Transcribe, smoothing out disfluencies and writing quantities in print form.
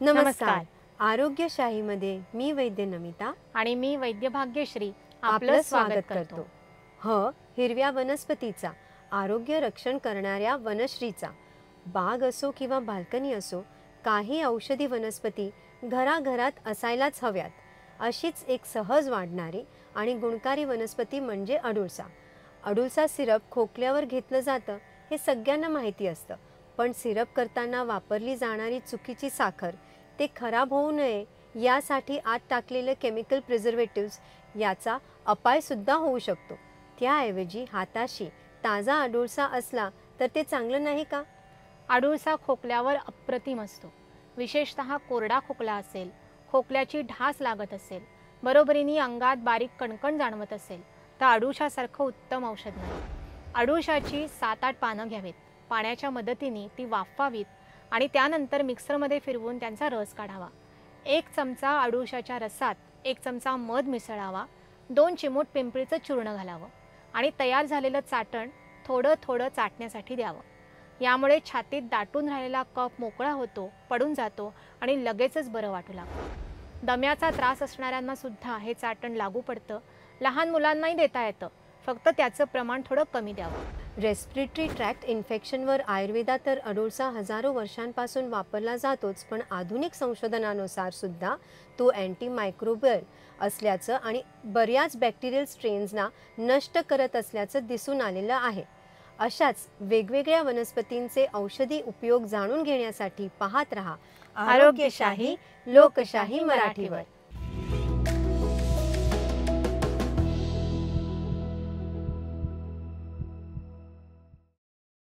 नमस्कार. आरोग्यशाहीमध्ये मी वैद्य नमिता आणि मी वैद्य भाग्यश्री आपलं स्वागत करतो. हिरव्या वनस्पतीचा, आरोग्य रक्षण करणाऱ्या वनश्रीचा. बाग असो किंवा बाल्कनी असो, काही औषधी वनस्पती घराघरात असायलाच हव्यात. अशीच एक सहज वाढणारी आणि गुणकारी वनस्पती म्हणजे अडुळसा. अडुळसा सिरप खोकल्यावर घेतलं जातं हे सगळ्यांना माहिती असतं, पण सिरप करताना वापरली जाणारी चुकीची साखर, ते खराब होऊ नये यासाठी आत टाकलेले केमिकल प्रिझर्वेटिव्स याचा अपायसुद्धा होऊ शकतो. त्याऐवजी हाताशी ताजा अडुळसा असला तर ते चांगलं नाही का? अडुळसा खोकल्यावर अप्रतिम असतो. विशेषतः कोरडा खोकला असेल, खोकल्याची ढास लागत असेल, बरोबरीने अंगात बारीक कणकण जाणवत असेल तर अडुळशासारखं उत्तम औषध नाही. अडुळशाची 7-8 पानं घ्यावीत, पाण्याच्या मदतीने ती वाफवावीत आणि त्यानंतर मिक्सरमध्ये फिरवून त्यांचा रस काढावा. 1 चमचा अडुळशाच्या रसात 1 चमचा मध मिसळावा, 2 चिमूट पिंपळीचं चूर्ण घालावं आणि तयार झालेलं चाटण थोडं थोडं चाटण्यासाठी द्यावं. यामुळे छातीत दाटून राहिलेला कफ मोकळा होतो, पडून जातो आणि लगेचच बरं वाटू लागतं. दम्याचा त्रास असणाऱ्यांना सुद्धा हे चाटण लागू पडतं. लहान मुलांनाही देता येतं, फक्त त्याचं प्रमाण थोडं कमी द्यावं. रेस्पिरेटरी ट्रॅक्ट इन्फेक्शनवर आयुर्वेदात तर अडुळसा हजारो वर्षांपासून वापरला जातोच, पण आधुनिक संशोधनानुसार सुद्धा तो अँटीमायक्रोबियल असल्याचं आणि बऱ्याच बॅक्टेरियल स्ट्रेन्सना नष्ट करत असल्याचं दिसून आलेलं आहे. अशाच वेगवेगळ्या वनस्पतींचे औषधी उपयोग जाणून घेण्यासाठी पाहत रहा आरोग्यशाही लोकशाही मराठीवर.